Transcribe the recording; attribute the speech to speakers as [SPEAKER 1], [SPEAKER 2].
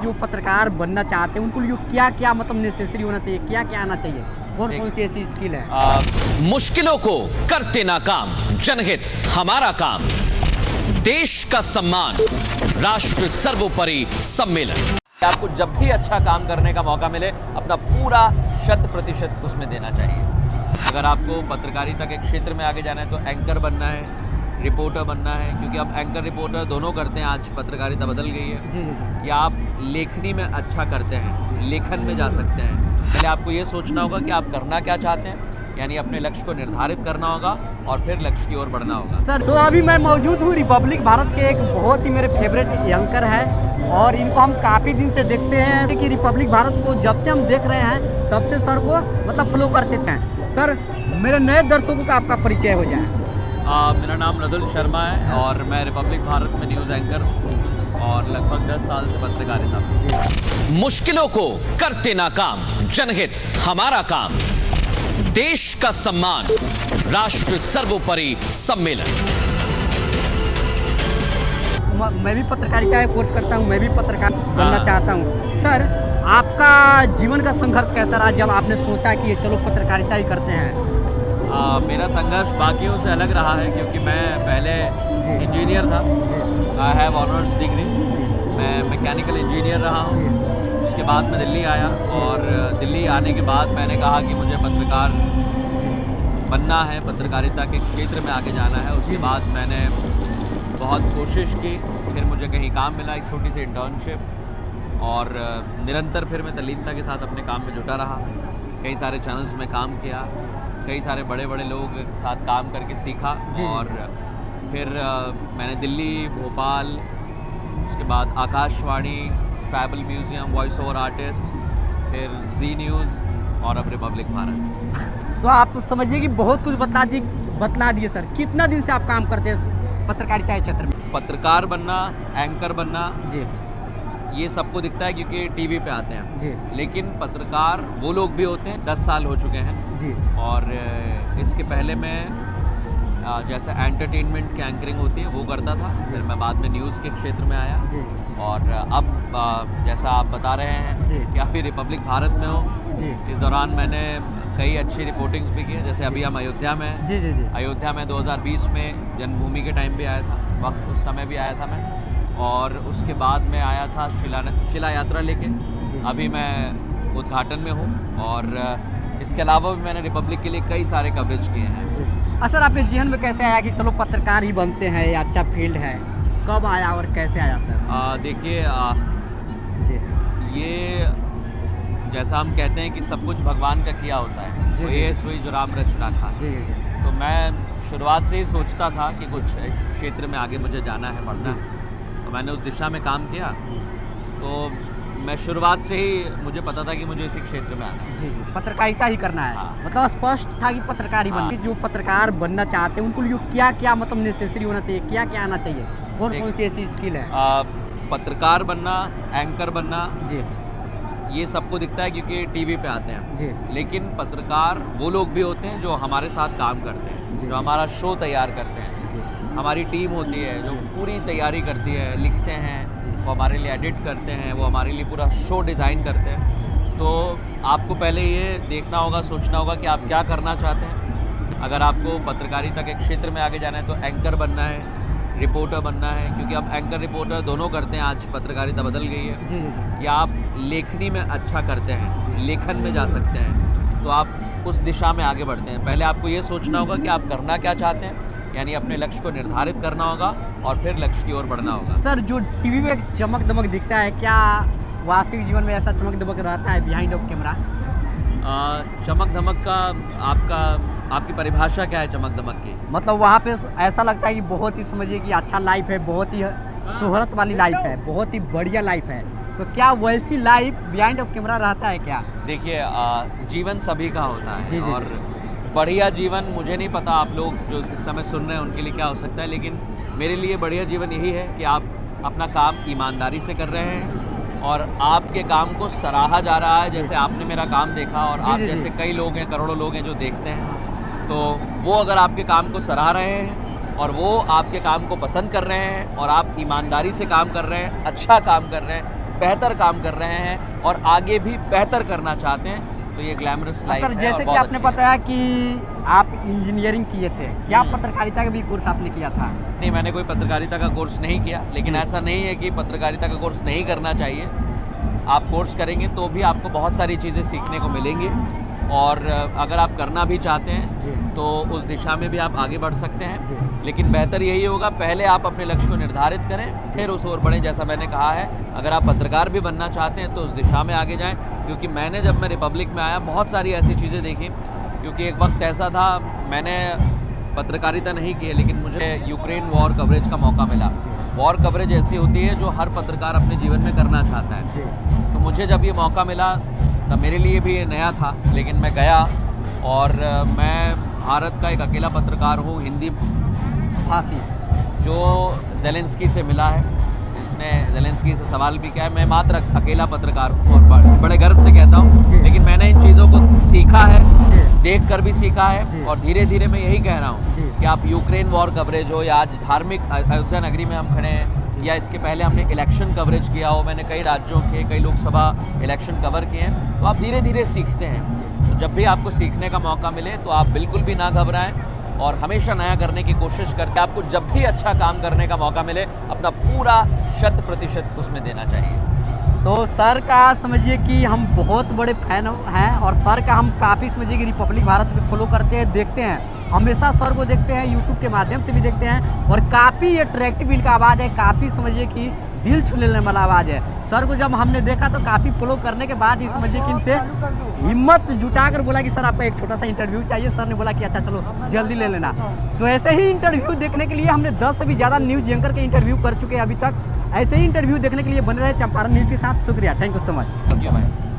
[SPEAKER 1] जो पत्रकार बनना चाहते हैं उनको लिए क्या क्या मतलब नेसेसरी होना चाहिए, क्या क्या आना चाहिए, कौन कौन सी ऐसी स्किल है?
[SPEAKER 2] मुश्किलों को करते नाकाम, जनहित हमारा काम, देश का सम्मान, राष्ट्र सर्वोपरि सम्मेलन। आपको जब भी अच्छा काम करने का मौका मिले अपना पूरा 100% उसमें देना चाहिए। अगर आपको पत्रकारिता के क्षेत्र में आगे जाना है तो एंकर बनना है, रिपोर्टर बनना है, क्योंकि अब एंकर रिपोर्टर दोनों करते हैं, आज पत्रकारिता बदल गई है।
[SPEAKER 1] जी।
[SPEAKER 2] या आप लेखनी में अच्छा करते हैं, लेखन में जा सकते हैं। पहले आपको ये सोचना होगा कि आप करना क्या चाहते हैं, यानी अपने लक्ष्य को निर्धारित करना होगा और फिर लक्ष्य की ओर बढ़ना होगा।
[SPEAKER 1] सर तो अभी मैं मौजूद हूँ रिपब्लिक भारत के एक बहुत ही मेरे फेवरेट एंकर है और इनको हम काफ़ी दिन से देखते हैं कि रिपब्लिक भारत को जब से हम देख रहे हैं तब से सर को मतलब फॉलो करते थे। सर मेरे नए दर्शकों का आपका परिचय हो जाए।
[SPEAKER 2] मेरा नाम नदुल शर्मा है और मैं रिपब्लिक भारत में न्यूज़ एंकर हूँ और लगभग 10 साल से पत्रकारिता में। मुश्किलों को करते नाकाम, जनहित हमारा काम, देश का सम्मान, राष्ट्र सर्वोपरि सम्मेलन।
[SPEAKER 1] मैं भी पत्रकारिता का कोर्स करता हूँ, मैं भी पत्रकार बनना चाहता हूँ। सर आपका जीवन का संघर्ष कैसा रहा जब आपने सोचा कि चलो पत्रकारिता ही करते हैं?
[SPEAKER 2] मेरा संघर्ष बाकियों से अलग रहा है क्योंकि मैं पहले इंजीनियर था। आई हैव ऑनर्स डिग्री, मैं मैकेनिकल इंजीनियर रहा हूँ। उसके बाद मैं दिल्ली आया और दिल्ली आने के बाद मैंने कहा कि मुझे पत्रकार बनना है, पत्रकारिता के क्षेत्र में आगे जाना है। उसके बाद मैंने बहुत कोशिश की, फिर मुझे कहीं काम मिला, एक छोटी सी इंटर्नशिप, और निरंतर फिर मैं तल्लीनता के साथ अपने काम में जुटा रहा। कई सारे चैनल्स में काम किया, कई सारे बड़े बड़े लोगों के साथ काम करके सीखा और फिर मैंने दिल्ली, भोपाल, उसके बाद Akashvani, travel museum, voice over artist, फिर जी न्यूज़ और अब रिपब्लिक भारत।
[SPEAKER 1] तो आप समझिए कि बहुत कुछ बतला दिए सर। कितना दिन से आप काम करते हैं पत्रकारिता के क्षेत्र में?
[SPEAKER 2] पत्रकार बनना, एंकर बनना
[SPEAKER 1] जी
[SPEAKER 2] ये सबको दिखता है क्योंकि टीवी पे आते हैं
[SPEAKER 1] जी,
[SPEAKER 2] लेकिन पत्रकार वो लोग भी होते हैं। 10 साल हो चुके हैं
[SPEAKER 1] जी।
[SPEAKER 2] और इसके पहले मैं जैसे एंटरटेनमेंट की एंकरिंग होती है वो करता था, फिर मैं बाद में न्यूज़ के क्षेत्र में आया
[SPEAKER 1] जी
[SPEAKER 2] और अब जैसा आप बता रहे हैं
[SPEAKER 1] जी
[SPEAKER 2] कि अभी रिपब्लिक भारत में हो,
[SPEAKER 1] जी
[SPEAKER 2] इस दौरान मैंने कई अच्छी रिपोर्टिंग्स भी की है। जैसे अभी हम अयोध्या में हैं।
[SPEAKER 1] जी जी जी
[SPEAKER 2] अयोध्या में 2020 में जन्मभूमि के टाइम भी आया था, वक्त उस समय भी आया था मैं, और उसके बाद में आया था शिला यात्रा लेके। अभी मैं उद्घाटन में हूँ और इसके अलावा भी मैंने रिपब्लिक के लिए कई सारे कवरेज किए हैं।
[SPEAKER 1] सर आपके जीवन में कैसे आया कि चलो पत्रकार ही बनते हैं, ये अच्छा फील्ड है? कब आया और कैसे आया सर?
[SPEAKER 2] देखिए
[SPEAKER 1] जी
[SPEAKER 2] ये जैसा हम कहते हैं कि सब कुछ भगवान का किया होता है,
[SPEAKER 1] जी,
[SPEAKER 2] तो
[SPEAKER 1] जी।
[SPEAKER 2] ये सोई जो राम रचना था।
[SPEAKER 1] जी जी
[SPEAKER 2] तो मैं शुरुआत से ही सोचता था कि कुछ इस क्षेत्र में आगे मुझे जाना है, बढ़ना है, तो मैंने उस दिशा में काम किया। तो मैं शुरुआत से ही मुझे पता था कि मुझे इसी क्षेत्र में आना है।
[SPEAKER 1] जी जी, पत्रकारिता ही करना है।
[SPEAKER 2] हाँ।
[SPEAKER 1] मतलब स्पष्ट था कि पत्रकार ही बनना है। जो पत्रकार बनना चाहते हैं उनको लिए क्या क्या मतलब नेसेसरी होना चाहिए, क्या क्या आना चाहिए, कौन कौन सी ऐसी स्किल है?
[SPEAKER 2] पत्रकार बनना, एंकर बनना
[SPEAKER 1] जी
[SPEAKER 2] ये सबको दिखता है क्योंकि टीवी पे आते हैं,
[SPEAKER 1] जी
[SPEAKER 2] लेकिन पत्रकार वो लोग भी होते हैं जो हमारे साथ काम करते हैं,
[SPEAKER 1] जी।
[SPEAKER 2] जो हमारा शो तैयार करते हैं।
[SPEAKER 1] जी
[SPEAKER 2] हमारी टीम होती है जो पूरी तैयारी करती है, लिखते हैं, वो हमारे लिए एडिट करते हैं, वो हमारे लिए पूरा शो डिज़ाइन करते हैं। तो आपको पहले ये देखना होगा, सोचना होगा कि आप क्या करना चाहते हैं। अगर आपको पत्रकारिता के क्षेत्र में आगे जाना है तो एंकर बनना है, रिपोर्टर बनना है, क्योंकि अब एंकर रिपोर्टर दोनों करते हैं, आज पत्रकारिता बदल गई है।
[SPEAKER 1] जी जी
[SPEAKER 2] या आप लेखनी में अच्छा करते हैं, लेखन में जा सकते हैं, तो आप उस दिशा में आगे बढ़ते हैं। पहले आपको ये सोचना होगा कि आप करना क्या चाहते हैं, यानी अपने लक्ष्य को निर्धारित करना होगा और फिर लक्ष्य की ओर बढ़ना होगा।
[SPEAKER 1] सर जो टीवी में चमक दमक दिखता है, क्या वास्तविक जीवन में ऐसा चमक दमक रहता है बिहाइंड ऑफ कैमरा?
[SPEAKER 2] चमक धमक का आपकी परिभाषा क्या है चमक धमक की?
[SPEAKER 1] मतलब वहाँ पे ऐसा लगता है कि बहुत ही समझिए कि अच्छा लाइफ है, बहुत ही शोहरत वाली लाइफ है, बहुत ही बढ़िया लाइफ है। तो क्या वैसी लाइफ बिहाइंड ऑफ कैमरा रहता है क्या?
[SPEAKER 2] देखिए जीवन सभी का होता है
[SPEAKER 1] जी, जी,
[SPEAKER 2] और बढ़िया जीवन मुझे नहीं पता आप लोग जो इस समय सुन रहे हैं उनके लिए क्या हो सकता है, लेकिन मेरे लिए बढ़िया जीवन यही है कि आप अपना काम ईमानदारी से कर रहे हैं और आपके काम को सराहा जा रहा है। जैसे आपने मेरा काम देखा और आप जैसे कई लोग हैं, करोड़ों लोग हैं जो देखते हैं, तो वो अगर आपके काम को सराह रहे हैं और वो आपके काम को पसंद कर रहे हैं और आप ईमानदारी से काम कर रहे हैं, अच्छा काम कर रहे हैं, बेहतर काम कर रहे हैं और आगे भी बेहतर करना चाहते हैं, तो ये ग्लैमरस लाइफ
[SPEAKER 1] सर
[SPEAKER 2] है।
[SPEAKER 1] जैसे कि आपने बताया कि आप इंजीनियरिंग किए थे, क्या पत्रकारिता का भी कोर्स आपने किया था?
[SPEAKER 2] नहीं, मैंने कोई पत्रकारिता का कोर्स नहीं किया, लेकिन ऐसा नहीं है कि पत्रकारिता का कोर्स नहीं करना चाहिए। आप कोर्स करेंगे तो भी आपको बहुत सारी चीज़ें सीखने को मिलेंगी, और अगर आप करना भी चाहते हैं तो उस दिशा में भी आप आगे बढ़ सकते हैं। लेकिन बेहतर यही होगा, पहले आप अपने लक्ष्य को निर्धारित करें, फिर उस ओर बढ़ें। जैसा मैंने कहा है, अगर आप पत्रकार भी बनना चाहते हैं तो उस दिशा में आगे जाएं, क्योंकि मैंने जब मैं रिपब्लिक में आया बहुत सारी ऐसी चीज़ें देखी, क्योंकि एक वक्त ऐसा था मैंने पत्रकारिता नहीं की है, लेकिन मुझे यूक्रेन वॉर कवरेज का मौका मिला। वॉर कवरेज ऐसी होती है जो हर पत्रकार अपने जीवन में करना चाहता है। तो मुझे जब ये मौका मिला तब मेरे लिए भी ये नया था, लेकिन मैं गया, और मैं भारत का एक अकेला पत्रकार हूँ हिंदी भाषी जो ज़ेलेंस्की से मिला है, जिसने ज़ेलेंस्की से सवाल भी किया है। मैं मात्र अकेला पत्रकार हूँ और बड़े गर्व से कहता हूँ, लेकिन मैंने इन चीज़ों को सीखा है, देख कर भी सीखा है, और धीरे धीरे मैं यही कह रहा हूँ कि आप यूक्रेन वॉर कवरेज हो, या आज धार्मिक अयोध्या नगरी में हम खड़े हैं, या इसके पहले हमने इलेक्शन कवरेज किया हो, मैंने कई राज्यों के कई लोकसभा इलेक्शन कवर किए हैं, तो आप धीरे धीरे सीखते हैं। तो जब भी आपको सीखने का मौका मिले तो आप बिल्कुल भी ना घबराएं, और हमेशा नया करने की कोशिश करते हैं। आपको जब भी अच्छा काम करने का मौका मिले, अपना पूरा 100% उसमें देना चाहिए।
[SPEAKER 1] तो सर का समझिए कि हम बहुत बड़े फैन हैं, और सर का हम काफ़ी समझिए कि रिपब्लिक भारत पे फॉलो करते हैं, देखते हैं, हमेशा सर को देखते हैं, यूट्यूब के माध्यम से भी देखते हैं, और काफ़ी अट्रैक्टिव इनका आवाज़ है, काफ़ी समझिए कि दिल छू लेने वाला आवाज़ है। सर को जब हमने देखा तो काफ़ी फॉलो करने के बाद ही समझिए कि इनसे हिम्मत जुटाकर बोला कि सर आपका एक छोटा सा इंटरव्यू चाहिए। सर ने बोला कि अच्छा चलो जल्दी ले लेना। तो ऐसे ही इंटरव्यू देखने के लिए हमने 10 से भी ज़्यादा न्यूज़ एंकर के इंटरव्यू कर चुके हैं अभी तक। ऐसे ही इंटरव्यू देखने के लिए बने रहे चंपारण न्यूज़ के साथ। शुक्रिया, थैंक यू सो मच।